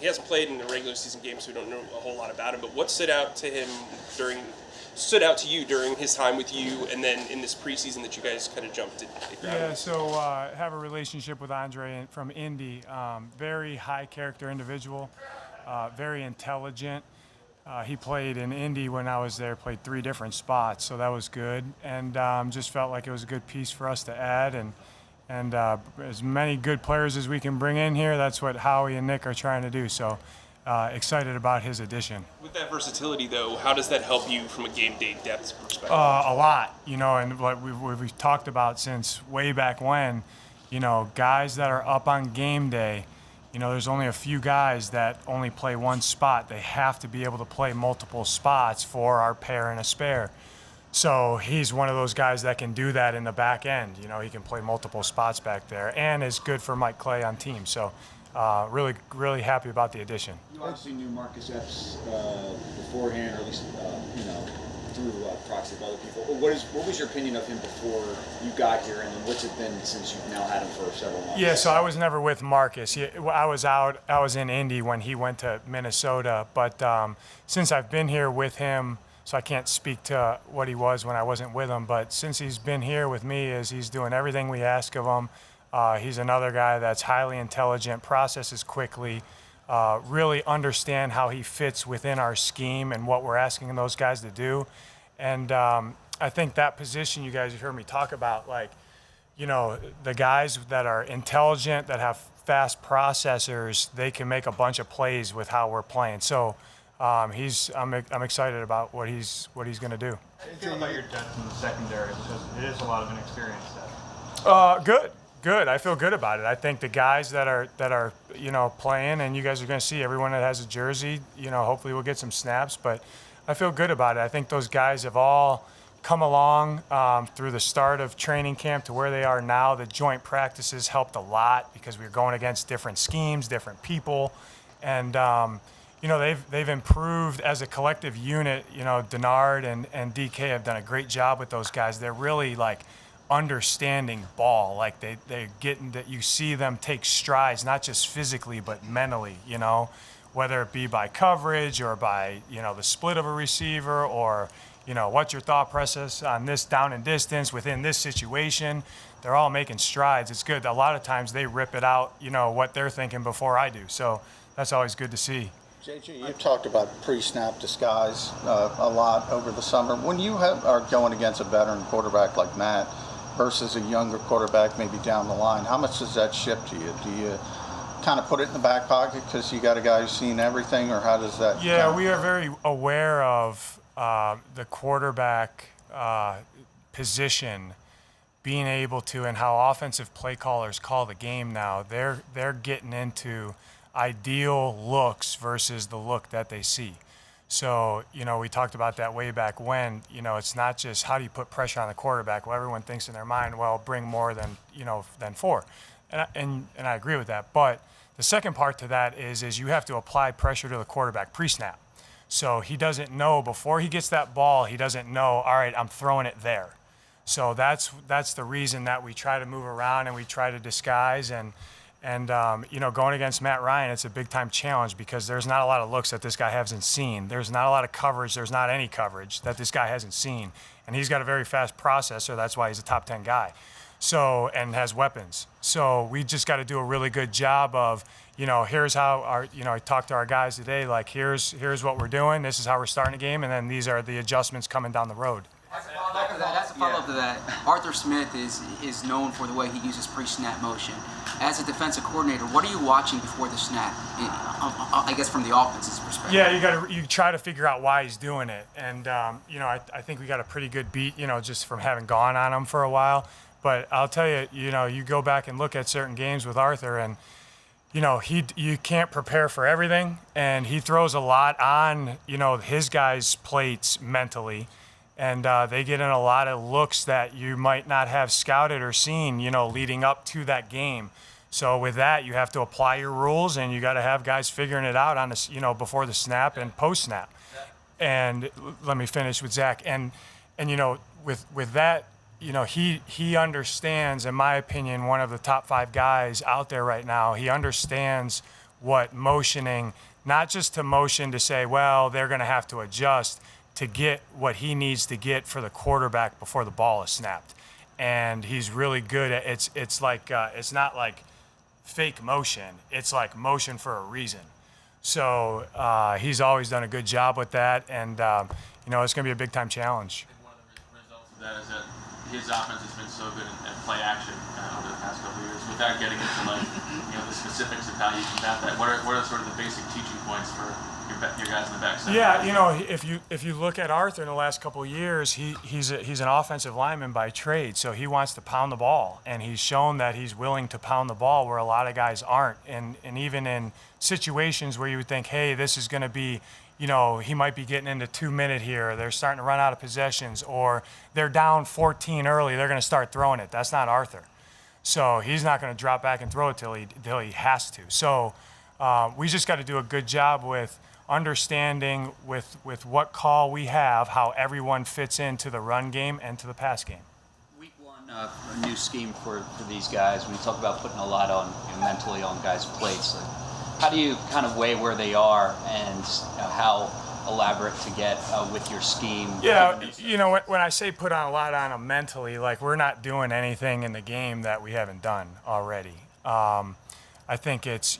he hasn't played in the regular season game, so we don't know a whole lot about him. But what stood out to you during his time with you, and then in this preseason that you guys kind of jumped at ground? Yeah, so have a relationship with Andre from Indy. Very high character individual, very intelligent. He played in Indy when I was there, played 3 different spots, so that was good. And just felt like it was a good piece for us to add. And as many good players as we can bring in here, that's what Howie and Nick are trying to do. So excited about his addition. With that versatility, though, how does that help you from a game day depth perspective? A lot, and what we've talked about since way back when, guys that are up on game day, there's only a few guys that only play one spot. They have to be able to play multiple spots for our pair and a spare. So he's one of those guys that can do that in the back end. He can play multiple spots back there and is good for Mike Clay on team. So really, really happy about the addition. You obviously knew Marcus Epps beforehand, or at least, through proxy of other people. What was your opinion of him before you got here, and then what's it been since you've now had him for several months? Yeah, so I was never with Marcus. I was in Indy when he went to Minnesota, but since I've been here with him, so I can't speak to what he was when I wasn't with him, but since he's been here with me, he's doing everything we ask of him. He's another guy that's highly intelligent, processes quickly, really understand how he fits within our scheme and what we're asking those guys to do. And I think that position you guys have heard me talk about, the guys that are intelligent, that have fast processors, they can make a bunch of plays with how we're playing. So I'm excited about what he's going to do. How do you feel about your depth in the secondary? Because it is a lot of inexperience there. Good. I feel good about it. I think the guys that are playing, and you guys are going to see everyone that has a jersey, hopefully we'll get some snaps, but I feel good about it. I think those guys have all come along through the start of training camp to where they are now. The joint practices helped a lot because we were going against different schemes, different people, and they've improved as a collective unit. Dillard and DK have done a great job with those guys. They're really understanding ball, they're getting that. You see them take strides, not just physically but mentally, whether it be by coverage or by the split of a receiver, or what's your thought process on this down and distance within this situation. They're all making strides. It's good. A lot of times they rip it out, what they're thinking before I do, so that's always good to see. JJ, you've talked about pre-snap disguise a lot over the summer. When you are going against a veteran quarterback like Matt versus a younger quarterback maybe down the line, how much does that shift to you? Do you kind of put it in the back pocket because you got a guy who's seen everything, or how does that? Yeah, we are very aware of the quarterback position, being able to, and how offensive play callers call the game now. They're getting into ideal looks versus the look that they see. So, we talked about that way back when. It's not just how do you put pressure on the quarterback. Well, everyone thinks in their mind, well, bring more than 4. And I agree with that. But the second part to that is you have to apply pressure to the quarterback pre-snap. So he doesn't know, before he gets that ball, he doesn't know, all right, I'm throwing it there. So that's the reason that we try to move around and we try to disguise. And going against Matt Ryan, it's a big-time challenge because there's not a lot of looks that this guy hasn't seen. There's not a lot of coverage. There's not any coverage that this guy hasn't seen. And he's got a very fast processor. That's why he's a top 10 guy. So, and has weapons. So we just got to do a really good job of, here's how I talked to our guys today, here's what we're doing. This is how we're starting the game. And then these are the adjustments coming down the road. As a follow-up to that, Arthur Smith is known for the way he uses pre-snap motion. As a defensive coordinator, what are you watching before the snap? I guess from the offense's perspective. Yeah, you try to figure out why he's doing it, and I think we got a pretty good beat, just from having gone on him for a while. But I'll tell you, you go back and look at certain games with Arthur, and you can't prepare for everything, and he throws a lot on his guys' plates mentally. And they get in a lot of looks that you might not have scouted or seen, leading up to that game. So with that, you have to apply your rules, and you got to have guys figuring it out on this, before the snap and post snap. And let me finish with Zach. And with that, he understands, in my opinion, one of the top 5 guys out there right now. He understands what motioning, not just to motion to say, well, they're going to have to adjust to get what he needs to get for the quarterback before the ball is snapped. And he's really good at it's like it's not like fake motion. It's like motion for a reason. So he's always done a good job with that, and it's going to be a big time challenge. One of the results of that is that his offense has been so good at play action over the past couple of years. Without getting into the specifics of how you combat that, what are sort of the basic teaching points for your guys in the backside? Yeah, if you look at Arthur in the last couple of years, he's an offensive lineman by trade, so he wants to pound the ball, and he's shown that he's willing to pound the ball where a lot of guys aren't, and even in situations where you would think, hey, this is going to be, he might be getting into 2 minute here, or they're starting to run out of possessions, or they're down 14 early, they're going to start throwing it. That's not Arthur. So he's not going to drop back and throw it till he has to. So we just got to do a good job with understanding with what call we have, how everyone fits into the run game and to the pass game. Week one, a new scheme for these guys. When you talk about putting a lot on mentally on guys' plates, how do you kind of weigh where they are and how elaborate to get with your scheme? Yeah, when I say put on a lot on them mentally, like we're not doing anything in the game that we haven't done already. I think it's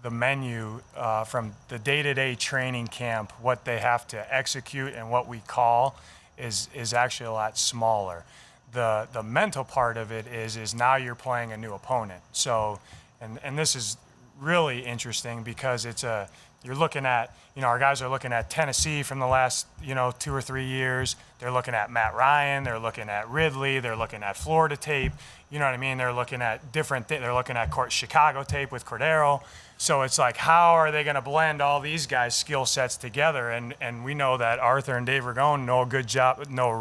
the menu from the day-to-day training camp, what they have to execute and what we call is actually a lot smaller. The mental part of it is now you're playing a new opponent. So, and this is really interesting because you're looking at, our guys are looking at Tennessee from the last, 2 or 3 years. They're looking at Matt Ryan. They're looking at Ridley. They're looking at Florida tape. You know what I mean? They're looking at different things. They're looking at Chicago tape with Cordero. So it's like, how are they going to blend all these guys' skill sets together? And we know that Arthur and Dave Ragone know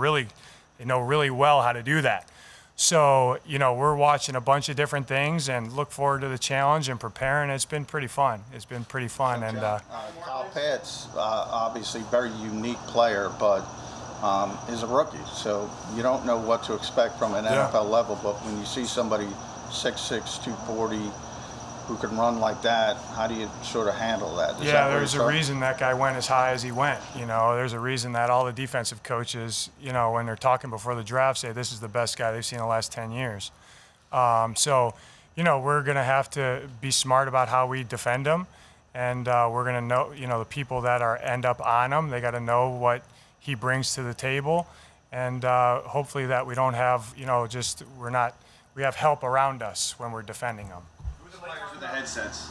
really well how to do that. So, we're watching a bunch of different things and look forward to the challenge and preparing. It's been pretty fun. Kyle Pitts, obviously very unique player, but is a rookie. So you don't know what to expect from an NFL level. But when you see somebody 6'6", 240, who can run like that, how do you sort of handle that? There's a reason that guy went as high as he went. There's a reason that all the defensive coaches, when they're talking before the draft, say this is the best guy they've seen in the last 10 years. So, we're going to have to be smart about how we defend him, and we're going to know, the people that end up on him, they got to know what he brings to the table, and hopefully that we don't have, we have help around us when we're defending him. The players with the headsets,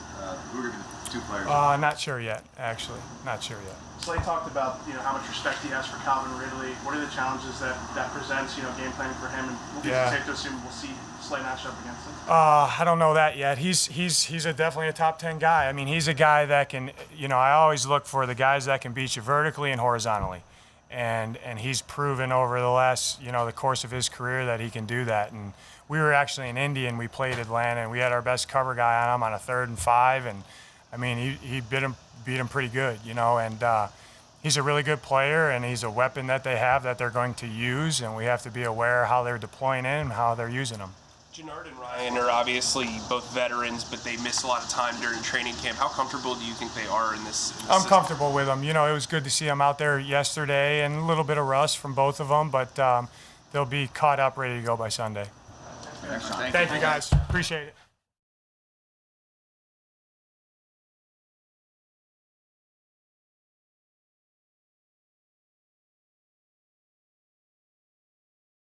who are the 2 players? Not sure yet, actually. Not sure yet. Slay talked about how much respect he has for Calvin Ridley. What are the challenges that presents, game planning for him, and will be safe to assume we'll see Slay match up against him? I don't know that yet. He's definitely a top 10 guy. I mean, he's a guy that can, I always look for the guys that can beat you vertically and horizontally. And he's proven over the last, the course of his career that he can do that. And we were actually in Indy and we played Atlanta and we had our best cover guy on him on a 3rd and 5. And I mean, he beat him pretty good, and he's a really good player and he's a weapon that they have that they're going to use. And we have to be aware how they're deploying it and how they're using them. Gennard and Ryan are obviously both veterans, but they miss a lot of time during training camp. How comfortable do you think they are in this I'm system? comfortable with them. It was good to see them out there yesterday and a little bit of rust from both of them, but they'll be caught up, ready to go by Sunday. Thanks, John. Thank you, guys. Appreciate it.